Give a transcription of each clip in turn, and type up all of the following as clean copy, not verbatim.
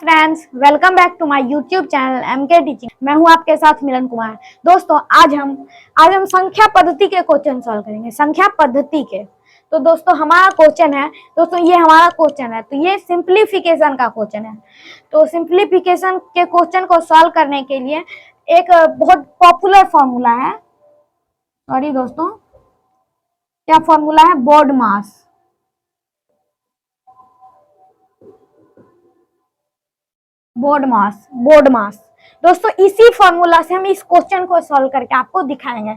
Friends, welcome back to my YouTube channel MK teaching. मैं हूं आपके साथ मिलन कुमार। दोस्तों आज हम संख्या पद्धति के क्वेश्चन सॉल्व करेंगे। संख्या पद्धति के तो दोस्तों हमारा क्वेश्चन है, ये हमारा क्वेश्चन है, तो ये सिंप्लीफिकेशन का क्वेश्चन है। तो सिंप्लीफिकेशन के क्वेश्चन को सॉल्व करने के लिए एक बहुत पॉपुलर फॉर्मूला है, सॉरी दोस्तों, क्या फॉर्मूला है? बोर्ड मास। बोर्ड मास दोस्तों, इसी फॉर्मूला से हम इस क्वेश्चन को सॉल्व करके आपको दिखाएंगे।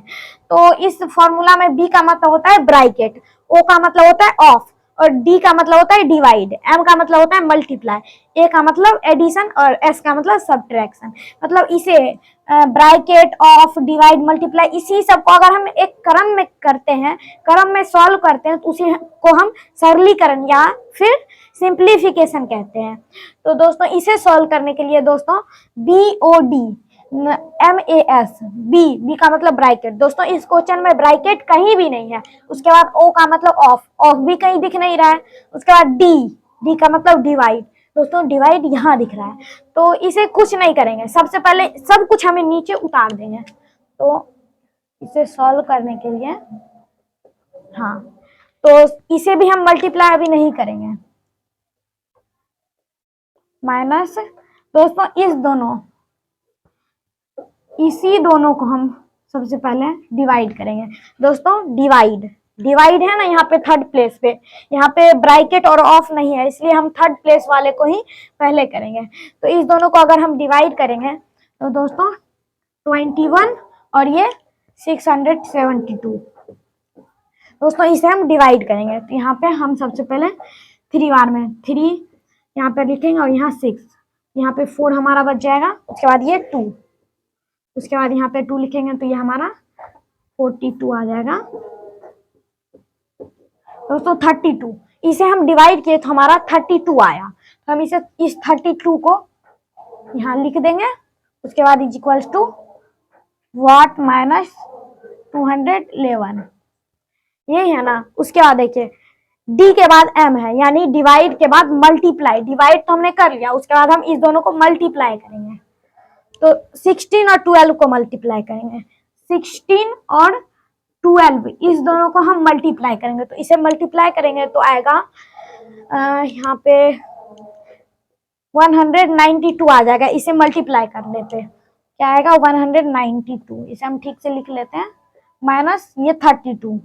तो इस फॉर्मूला में बी का मतलब होता है ब्रैकेट, ओ का मतलब होता है ऑफ, और डी का मतलब होता है डिवाइड, एम का मतलब होता है मल्टीप्लाई, ए का मतलब एडिशन और एस का मतलब सब्ट्रैक्शन। मतलब इसे ब्रैकेट, ऑफ, डिवाइड, मल्टीप्लाई, इसी सब को अगर हम एक क्रम में करते हैं, क्रम में सॉल्व करते हैं, तो उसी को हम सरलीकरण या फिर सिंप्लीफिकेशन कहते हैं। तो दोस्तों इसे सॉल्व करने के लिए दोस्तों BOD MAS, बी का मतलब ब्रैकेट। दोस्तों इस क्वेश्चन में ब्रैकेट कहीं भी नहीं है। उसके बाद O का मतलब ऑफ भी कहीं दिख नहीं रहा है। उसके बाद डी का मतलब डिवाइड। दोस्तों डिवाइड यहाँ दिख रहा है, तो इसे कुछ नहीं करेंगे, सबसे पहले सब कुछ हमें नीचे उतार देंगे। तो इसे सॉल्व करने के लिए तो इसे भी हम मल्टीप्लाई अभी नहीं करेंगे। माइनस दोस्तों इसी दोनों को हम सबसे पहले डिवाइड करेंगे। दोस्तों डिवाइड है ना, यहाँ पे थर्ड प्लेस पे, यहाँ पे ब्रैकेट और ऑफ नहीं है, इसलिए हम थर्ड प्लेस वाले को ही पहले करेंगे। तो इस दोनों को अगर हम डिवाइड करेंगे तो दोस्तों 21 और ये 672। दोस्तों इसे हम डिवाइड करेंगे, तो यहाँ पे हम सबसे पहले 3 बार में 3 यहाँ पे लिखेंगे और यहाँ 6, यहाँ पे 4 हमारा बच जाएगा। उसके बाद ये 2, उसके बाद यहाँ पे 2 लिखेंगे तो ये हमारा 42 आ जाएगा। दोस्तों 32, इसे हम डिवाइड किए तो हमारा 32 आया, तो हम इसे इस 32 को यहाँ लिख देंगे। उसके बाद is equals to what minus 211, यही है ना। उसके बाद देखिए डी के बाद एम है, यानी डिवाइड के बाद मल्टीप्लाई। डिवाइड तो हमने कर लिया, उसके बाद हम इस दोनों को मल्टीप्लाई करेंगे। तो 16 और 12 को मल्टीप्लाई करेंगे। 16 और 12 इस दोनों को हम मल्टीप्लाई करेंगे, तो इसे मल्टीप्लाई करेंगे तो आएगा यहाँ पे 192 आ जाएगा। इसे मल्टीप्लाई करने पे क्या आएगा? 192। इसे हम ठीक से लिख लेते हैं, माइनस ये 32।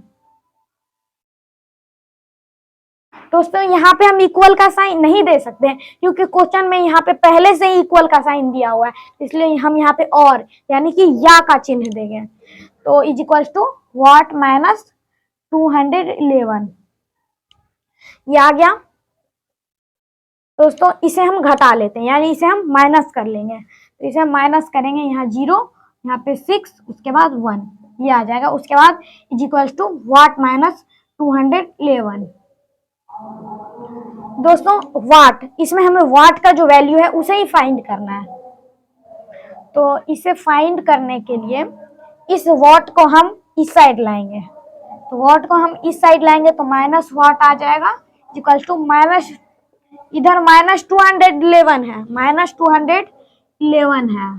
दोस्तों यहाँ पे हम इक्वल का साइन नहीं दे सकते हैं, क्योंकि क्वेश्चन में यहाँ पे पहले से ही इक्वल का साइन दिया हुआ है, इसलिए हम यहाँ पे और यानी कि या का चिन्ह देंगे। तो is equal to what minus 211, ये आ गया। दोस्तों इसे हम घटा लेते हैं, यानी इसे हम माइनस कर लेंगे। तो इसे हम माइनस करेंगे, यहाँ 0, यहाँ पे 6, उसके बाद 1, ये आ जाएगा। उसके बाद is equal to what minus 211। दोस्तों वाट, इसमें हमें वाट का जो वैल्यू है उसे ही फाइंड करना है। तो इसे फाइंड करने के लिए इस वाट को हम इस साइड लाएंगे, तो वाट को हम इस साइड लाएंगे तो माइनस वाट आ जाएगा, इक्वल टू माइनस, इधर माइनस 211 है, माइनस 211 है,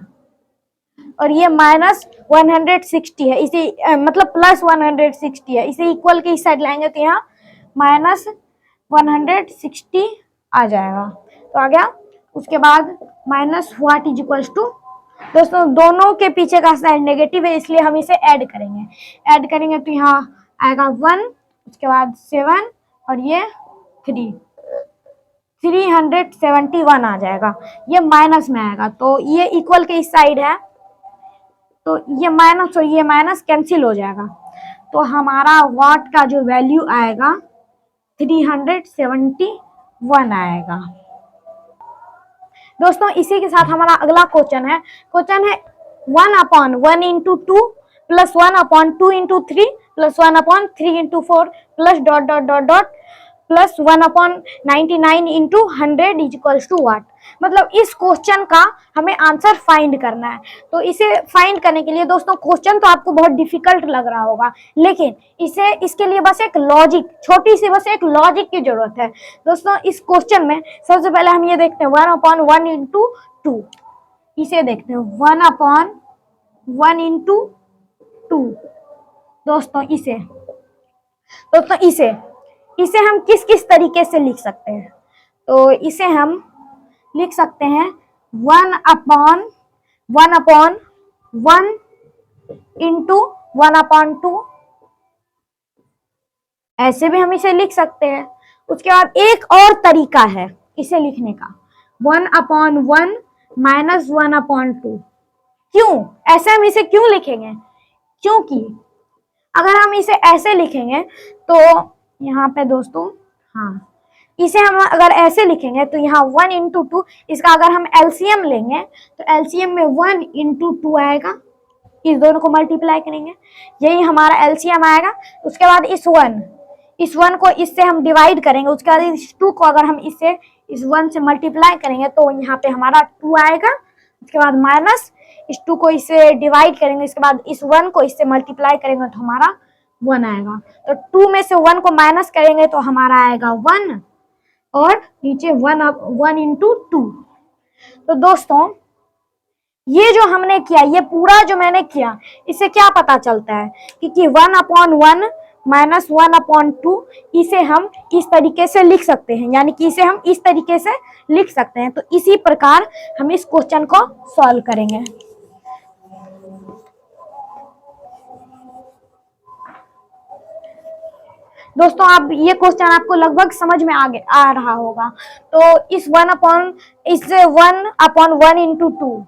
और ये माइनस 160 है, इसे मतलब प्लस 160 है। इसे इक्वल के इस साइड लाएंगे तो यहाँ माइनस 160 आ जाएगा, तो आ गया। उसके बाद minus what is equals to, दोस्तों दोनों के पीछे का साइन नेगेटिव है, इसलिए हम इसे ऐड करेंगे तो यहाँ आएगा 1, उसके बाद 7 और ये 371 आ जाएगा। ये माइनस में आएगा, तो ये इक्वल के इस साइड है, तो ये माइनस और ये माइनस कैंसिल हो जाएगा। तो हमारा वाट का जो वैल्यू आएगा 371 आएगा। दोस्तों इसी के साथ हमारा अगला क्वेश्चन है 1/1 into 2 plus 1/2 into 3 plus 1/3 into 4 plus dot dot dot dot plus 1/99 into 100 is equals to what. मतलब इस क्वेश्चन का हमें आंसर फाइंड करना है। तो इसे फाइंड करने के लिए दोस्तों क्वेश्चन तो आपको बहुत डिफिकल्ट लग रहा होगा, लेकिन इसके लिए बस एक लॉजिक, छोटी सी बस एक लॉजिक की जरूरत है। दोस्तों इस क्वेश्चन में सबसे पहले हम ये देखते हैं 1/1 इंटू 2, इसे देखते हैं 1/1 इंटू 2। दोस्तों इसे हम किस किस तरीके से लिख सकते हैं? तो इसे हम लिख सकते हैं 1/1 इंटू 1/2, ऐसे भी हम इसे लिख सकते हैं। उसके बाद एक और तरीका है इसे लिखने का, 1/1 माइनस 1/2। क्यों ऐसे हम इसे क्यों लिखेंगे? क्योंकि अगर हम इसे ऐसे लिखेंगे तो यहाँ पे दोस्तों, हाँ, इसे हम अगर ऐसे लिखेंगे तो यहाँ 1 इंटू 2, इसका अगर हम एलसीएम लेंगे तो एलसीएम में 1 इंटू 2 आएगा, इस दोनों को मल्टीप्लाई करेंगे, यही हमारा एलसीएम आएगा। उसके बाद इस 1 को इससे हम डिवाइड करेंगे, उसके बाद इस 2 को अगर हम इस 1 से मल्टीप्लाई करेंगे तो यहाँ पे हमारा 2 आएगा। उसके बाद माइनस इस 2 को इससे डिवाइड करेंगे, इसके बाद इस 1 को इससे मल्टीप्लाई करेंगे तो हमारा 1 आएगा। तो 2 में से 1 को माइनस करेंगे तो हमारा आएगा 1, और नीचे 1 इंटू 2। तो दोस्तों ये जो हमने किया, ये पूरा जो मैंने किया, इससे क्या पता चलता है कि 1/1 माइनस 1/2 इसे हम इस तरीके से लिख सकते हैं, यानी कि इसे हम इस तरीके से लिख सकते हैं। तो इसी प्रकार हम इस क्वेश्चन को सॉल्व करेंगे। दोस्तों आप ये क्वेश्चन आपको लगभग समझ में आ रहा होगा। तो इस 1/1 इंटू 2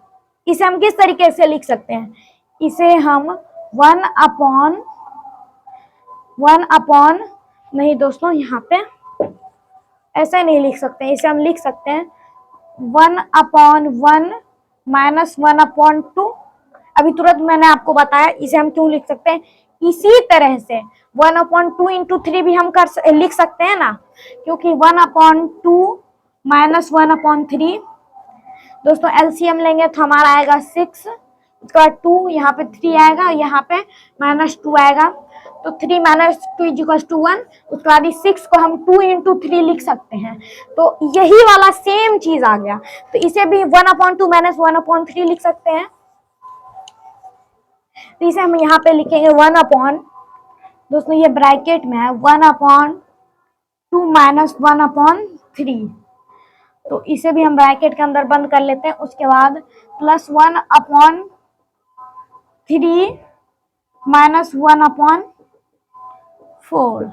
इसे हम किस तरीके से लिख सकते हैं? इसे हम 1/1 नहीं दोस्तों, यहाँ पे ऐसे नहीं लिख सकते हैं, इसे हम लिख सकते हैं 1/1 माइनस 1/2। अभी तुरंत मैंने आपको बताया इसे हम क्यों लिख सकते हैं। इसी तरह से 1/2 इंटू 3 भी हम लिख सकते हैं ना, क्योंकि 1/2 माइनस 1/3, दोस्तों एलसीएम लेंगे तो हमारा आएगा 6, उसके बाद 2, यहाँ पे 3 आएगा, यहाँ पे -2 आएगा, तो 3 माइनस 2 इक्वल्स टू 1। उसके बाद इस 6 को हम 2 इंटू 3 लिख सकते हैं। तो यही वाला सेम चीज आ गया, तो इसे भी 1/2 माइनस 1/3 लिख सकते हैं। तो इसे हम यहाँ पे लिखेंगे दोस्तों ये ब्रैकेट में है 1/2 माइनस 1/3, तो इसे भी हम ब्रैकेट के अंदर बंद कर लेते हैं। उसके बाद प्लस 1/3 माइनस 1/4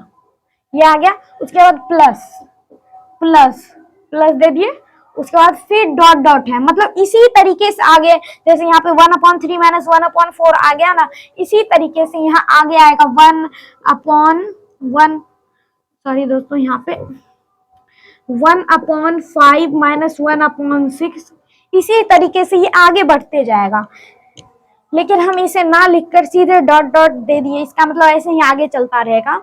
ये आ गया। उसके बाद प्लस दे दिए, उसके बाद फिर डॉट डॉट है, मतलब इसी तरीके से आगे, जैसे यहाँ पे 1/3 माइनस 1/4 आ गया ना, इसी तरीके से यहाँ आगे आएगा 1/1, सॉरी दोस्तों, यहाँ पे 1/5 माइनस 1/6, इसी तरीके से ये आगे बढ़ते जाएगा। लेकिन हम इसे ना लिखकर सीधे डॉट डॉट दे दिए, इसका मतलब ऐसे ही आगे चलता रहेगा।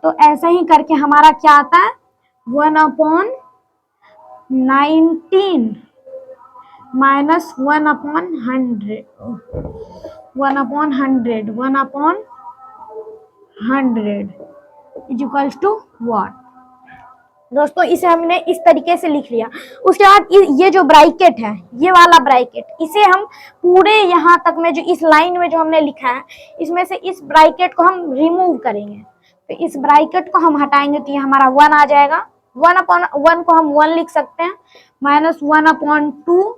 तो ऐसा ही करके हमारा क्या आता है 1/19 minus 1/100 is equals to what. दोस्तों इसे हमने इस तरीके से लिख लिया। उसके बाद ये जो ब्रैकेट है, ये वाला ब्रैकेट, इसे हम पूरे यहाँ तक में जो इस लाइन में जो हमने लिखा है, इसमें से इस ब्रैकेट को हम रिमूव करेंगे। तो इस ब्रैकेट को हम हटाएंगे तो ये हमारा 1 आ जाएगा। 1/1 को हम 1 लिख सकते हैं, माइनस 1/2,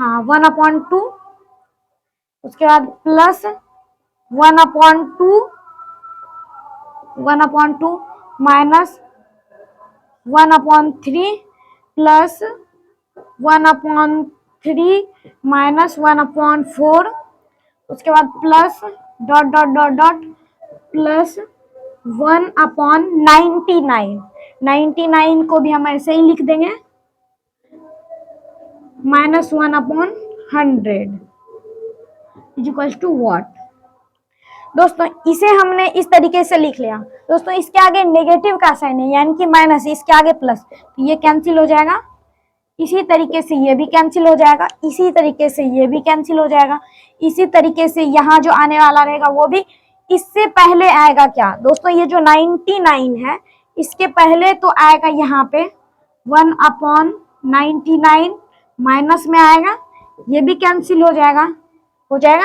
हाँ 1/2, उसके बाद प्लस 1/2 माइनस 1/3 प्लस 1/3 माइनस 1/4, उसके बाद plus dot dot dot dot plus 1/99 को भी हम ऐसे ही लिख देंगे, minus 1/100 is equal to what. दोस्तों इसे हमने इस तरीके से लिख लिया। दोस्तों इसके आगे नेगेटिव का साइन है, यानी कि माइनस, इसके आगे प्लस, तो ये कैंसिल हो जाएगा। इसी तरीके से ये भी कैंसिल हो जाएगा, इसी तरीके से ये भी कैंसिल हो जाएगा, इसी तरीके से यहाँ जो आने वाला रहेगा वो भी। इससे पहले आएगा क्या दोस्तों, ये जो 99 है इसके पहले तो आएगा यहाँ पे 1/99 माइनस में आएगा, ये भी कैंसिल हो जाएगा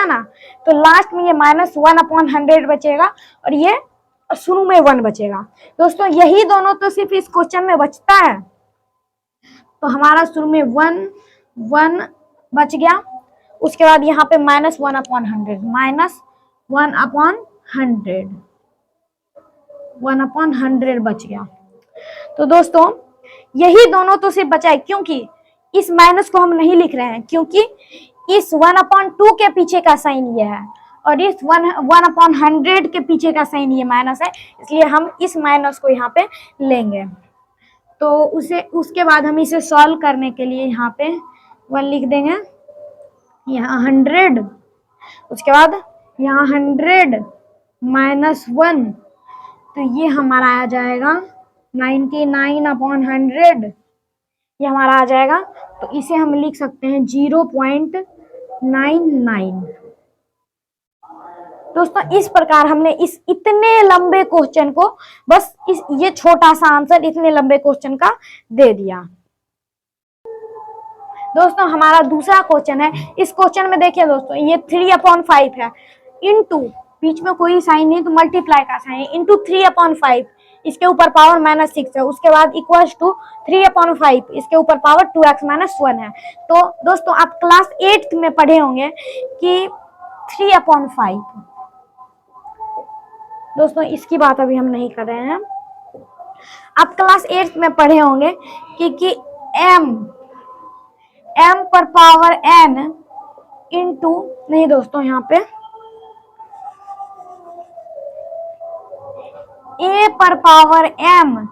ना। तो लास्ट में ये -1/100 बचेगा और ये शुरू में 1 बचेगा। दोस्तों यही दोनों तो सिर्फ इस क्वेश्चन में बचता है। तो हमारा शुरू में 1 बच गया, उसके बाद यहाँ पे -1/100 1/100 बच गया। तो दोस्तों यही दोनों तो सिर्फ बचा है, क्योंकि इस माइनस को हम नहीं लिख रहे हैं क्योंकि इस 1/2 के पीछे का साइन ये है और इस 1/100 के पीछे का साइन ये माइनस है, इसलिए हम इस माइनस को यहाँ पे लेंगे। तो उसके बाद हम इसे सॉल्व करने के लिए यहाँ पे 1 लिख देंगे, यहाँ 100, उसके बाद यहाँ 100 -1, तो ये हमारा आ जाएगा 99/100, ये हमारा आ जाएगा। तो इसे हम लिख सकते हैं 0.99। दोस्तों इस प्रकार हमने इस इतने लंबे क्वेश्चन को बस ये छोटा सा आंसर इतने लंबे क्वेश्चन का दे दिया। दोस्तों हमारा दूसरा क्वेश्चन है, इस क्वेश्चन में देखिए दोस्तों ये 3/5 है, इनटू बीच में कोई साइन नहीं तो मल्टीप्लाई का साइन है, इनटू 3/5, इसके ऊपर पावर -6 है, उसके बाद इक्वल्स टू 3/5, इसके ऊपर पावर 2x - 1 है। तो दोस्तों आप क्लास 8th में पढ़े होंगे कि 3/5, दोस्तों इसकी बात अभी हम नहीं कर रहे हैं। आप क्लास 8th में पढ़े होंगे कि m पर पावर n इंटू, नहीं दोस्तों यहाँ पे a पर पावर m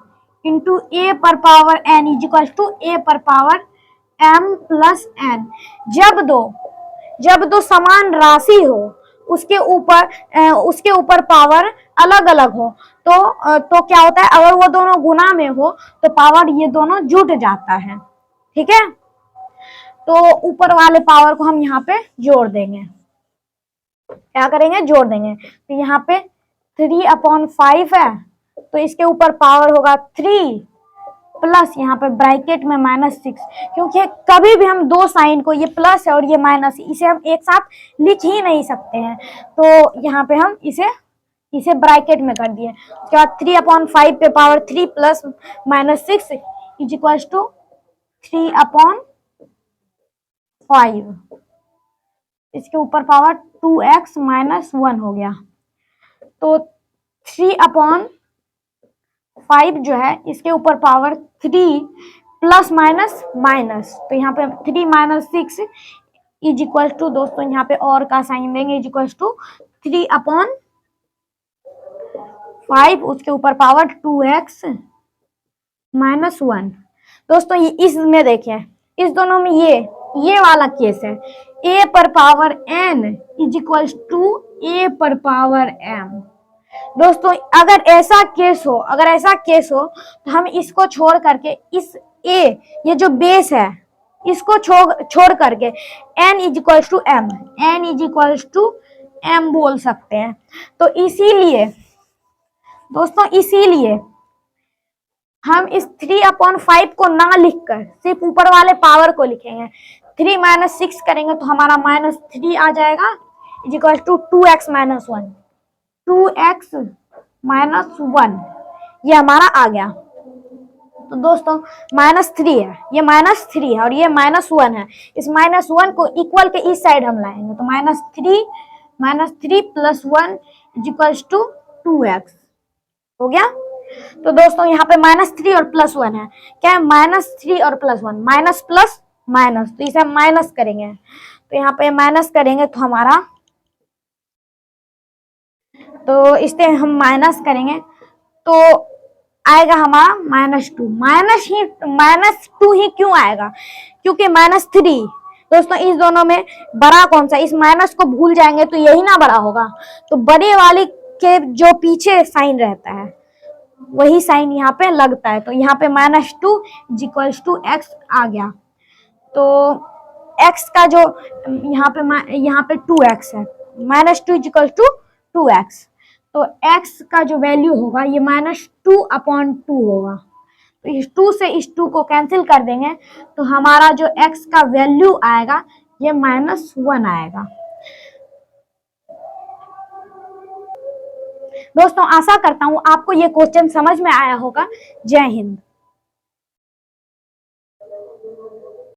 इंटू a पर power n is equal to a पर पावर m प्लस n। जब दो समान राशि हो उसके ऊपर पावर अलग अलग हो तो क्या होता है, अगर वो दोनों गुना में हो तो पावर ये दोनों जुट जाता है, ठीक है। तो ऊपर वाले पावर को हम यहाँ पे जोड़ देंगे, क्या करेंगे, जोड़ देंगे। तो यहाँ पे 3/5 है तो इसके ऊपर पावर होगा 3 प्लस यहाँ पे ब्रैकेट में -6, क्योंकि कभी भी हम दो साइन को, ये प्लस है और ये माइनस है, इसे हम एक साथ लिख ही नहीं सकते हैं, तो यहाँ पे हम इसे ब्रैकेट में कर दिए। उसके बाद 3/5 पे power 3 plus -6 is equal to 3/5, इसके ऊपर पावर 2x - 1 हो गया। तो 3/5 जो है इसके ऊपर पावर 3 प्लस माइनस, तो यहाँ पे 3 - 6 इज इक्वल टू, दोस्तों यहाँ पे और का साइन देंगे, इज इक्वल टू 3/5, उसके ऊपर पावर 2x - 1। दोस्तों ये इसमें देखें, इस दोनों में ये वाला केस है, a पर power n is equal to a पर पावर m। दोस्तों अगर ऐसा केस हो तो हम इसको छोड़ करके इस a, ये जो बेस है इसको छोड़ करके n is equal to m बोल सकते हैं। तो इसीलिए दोस्तों हम इस 3/5 को ना लिखकर सिर्फ ऊपर वाले पावर को लिखेंगे। 3 - 6 करेंगे तो हमारा -3 आ जाएगा is equal to 2x - 1, 2x - 1 ये हमारा आ गया। तो दोस्तों -3 है, ये -3 है और ये -1 है, इस -1 को इक्वल के इस साइड हम लाएंगे, तो -3 plus 1 is equal to 2x हो गया। तो दोस्तों यहाँ पे -3 और +1 है, क्या है, -3 और +1, माइनस प्लस माइनस, तो इसे हम माइनस करेंगे, तो यहाँ पे माइनस करेंगे तो हमारा, तो इसे हम माइनस करेंगे तो आएगा हमारा -2, -2 ही क्यों आएगा, क्योंकि -3 दोस्तों इस दोनों में बड़ा कौन सा, इस माइनस को भूल जाएंगे तो यही ना बड़ा होगा, तो बड़े वाले के जो पीछे साइन रहता है वही साइन यहाँ पे लगता है, तो यहाँ पे -2 इज इक्वल टू x आ गया। तो x का जो यहाँ पे 2x है, -2 इजिकल टू 2x, तो x का जो वैल्यू होगा ये -2/2 होगा। तो इस 2 से इस 2 को कैंसिल कर देंगे तो हमारा जो x का वैल्यू आएगा ये -1 आएगा। दोस्तों आशा करता हूँ आपको ये क्वेश्चन समझ में आया होगा। जय हिंद।